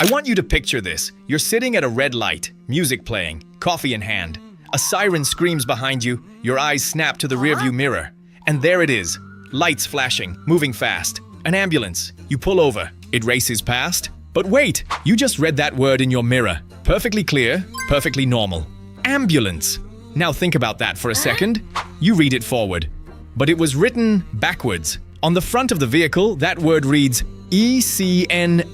I want you to picture this. You're sitting at a red light, music playing, coffee in hand. A siren screams behind you, your eyes snap to the rearview mirror. And there it is. Lights flashing, moving fast. An ambulance. You pull over. It races past. But wait, you just read that word in your mirror. Perfectly clear, perfectly normal. Ambulance. Now think about that for a second. You read it forward. But it was written backwards. On the front of the vehicle, that word reads ECNALUBMA.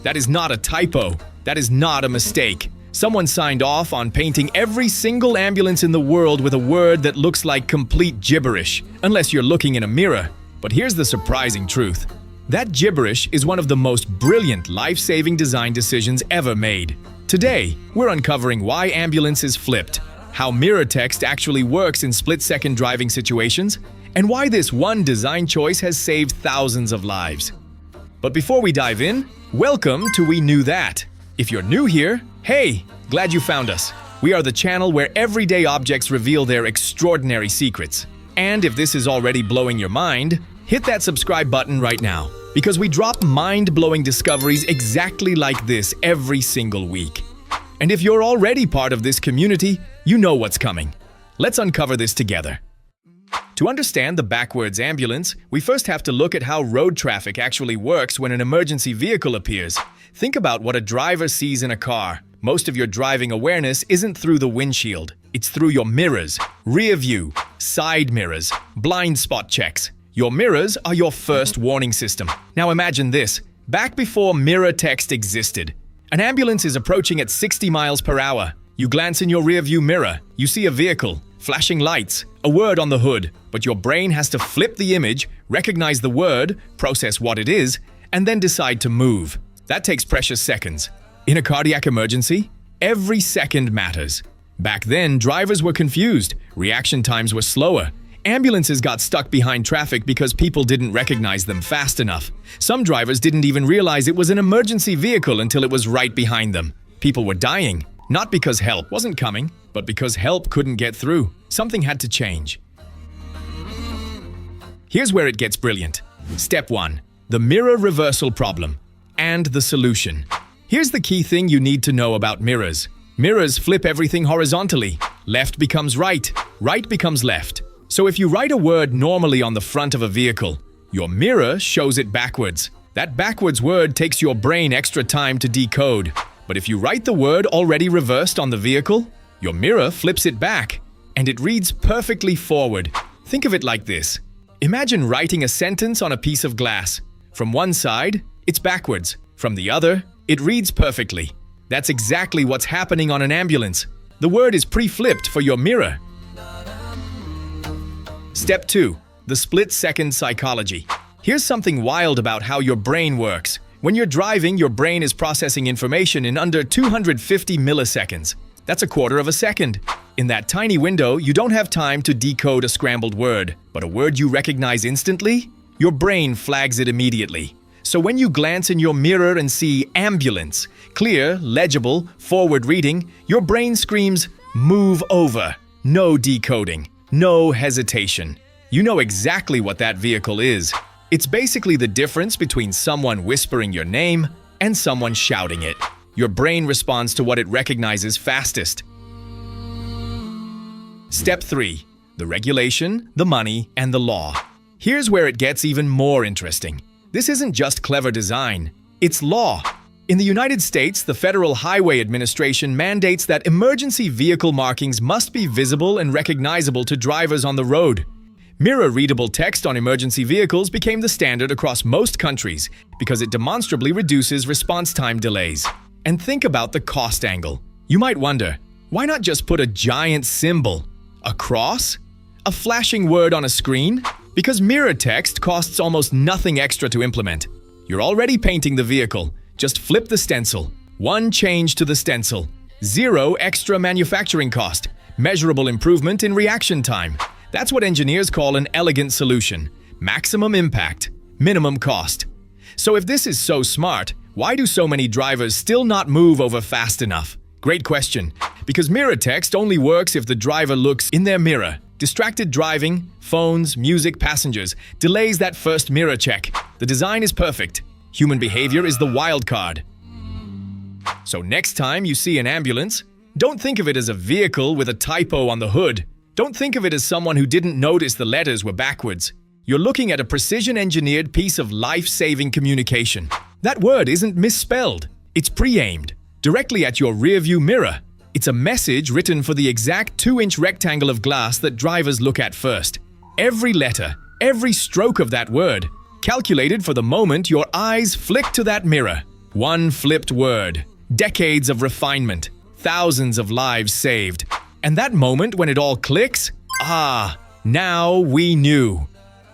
That is not a typo. That is not a mistake. Someone signed off on painting every single ambulance in the world with a word that looks like complete gibberish, unless you're looking in a mirror. But here's the surprising truth. That gibberish is one of the most brilliant life-saving design decisions ever made. Today, we're uncovering why ambulance is flipped, how mirror text actually works in split-second driving situations, and why this one design choice has saved thousands of lives. But before we dive in, welcome to We Knew That. If you're new here, hey, glad you found us. We are the channel where everyday objects reveal their extraordinary secrets. And if this is already blowing your mind, hit that subscribe button right now, because we drop mind-blowing discoveries exactly like this every single week. And if you're already part of this community, you know what's coming. Let's uncover this together. To understand the backwards ambulance, we first have to look at how road traffic actually works when an emergency vehicle appears. Think about what a driver sees in a car. Most of your driving awareness isn't through the windshield. It's through your mirrors, rear view, side mirrors, blind spot checks. Your mirrors are your first warning system. Now imagine this. Back before mirror text existed, an ambulance is approaching at 60 miles per hour. You glance in your rearview mirror. You see a vehicle, flashing lights, a word on the hood, but your brain has to flip the image, recognize the word, process what it is, and then decide to move. That takes precious seconds. In a cardiac emergency, every second matters. Back then, drivers were confused. Reaction times were slower. Ambulances got stuck behind traffic because people didn't recognize them fast enough. Some drivers didn't even realize it was an emergency vehicle until it was right behind them. People were dying, not because help wasn't coming, but because help couldn't get through. Something had to change. Here's where it gets brilliant. Step 1. The mirror reversal problem. And the solution. Here's the key thing you need to know about mirrors. Mirrors flip everything horizontally. Left becomes right. Right becomes left. So if you write a word normally on the front of a vehicle, your mirror shows it backwards. That backwards word takes your brain extra time to decode. But if you write the word already reversed on the vehicle, your mirror flips it back, and it reads perfectly forward. Think of it like this. Imagine writing a sentence on a piece of glass. From one side, it's backwards. From the other, it reads perfectly. That's exactly what's happening on an ambulance. The word is pre-flipped for your mirror. Step 2. The split-second psychology. Here's something wild about how your brain works. When you're driving, your brain is processing information in under 250 milliseconds. That's a quarter of a second. In that tiny window, you don't have time to decode a scrambled word. But a word you recognize instantly? Your brain flags it immediately. So when you glance in your mirror and see ambulance, clear, legible, forward reading, your brain screams, move over. No decoding. No hesitation. You know exactly what that vehicle is. It's basically the difference between someone whispering your name and someone shouting it. Your brain responds to what it recognizes fastest. Step 3. The regulation, the money, and the law. Here's where it gets even more interesting. This isn't just clever design. It's law. In the United States, the Federal Highway Administration mandates that emergency vehicle markings must be visible and recognizable to drivers on the road. Mirror-readable text on emergency vehicles became the standard across most countries because it demonstrably reduces response time delays. And think about the cost angle. You might wonder, why not just put a giant symbol? A cross? A flashing word on a screen? Because mirror text costs almost nothing extra to implement. You're already painting the vehicle. Just flip the stencil. One change to the stencil. Zero extra manufacturing cost. Measurable improvement in reaction time. That's what engineers call an elegant solution. Maximum impact, minimum cost. So if this is so smart, why do so many drivers still not move over fast enough? Great question. Because mirror text only works if the driver looks in their mirror. Distracted driving, phones, music, passengers, delays that first mirror check. The design is perfect. Human behavior is the wild card. So next time you see an ambulance, don't think of it as a vehicle with a typo on the hood. Don't think of it as someone who didn't notice the letters were backwards. You're looking at a precision-engineered piece of life-saving communication. That word isn't misspelled. It's pre-aimed, directly at your rearview mirror. It's a message written for the exact 2-inch rectangle of glass that drivers look at first. Every letter, every stroke of that word, calculated for the moment your eyes flick to that mirror. One flipped word, decades of refinement, thousands of lives saved. And that moment when it all clicks, now we knew.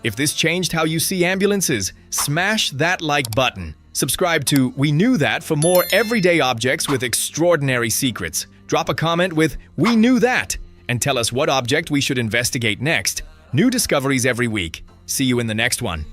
If this changed how you see ambulances, smash that like button. Subscribe to We Knew That for more everyday objects with extraordinary secrets. Drop a comment with We Knew That and tell us what object we should investigate next. New discoveries every week. See you in the next one.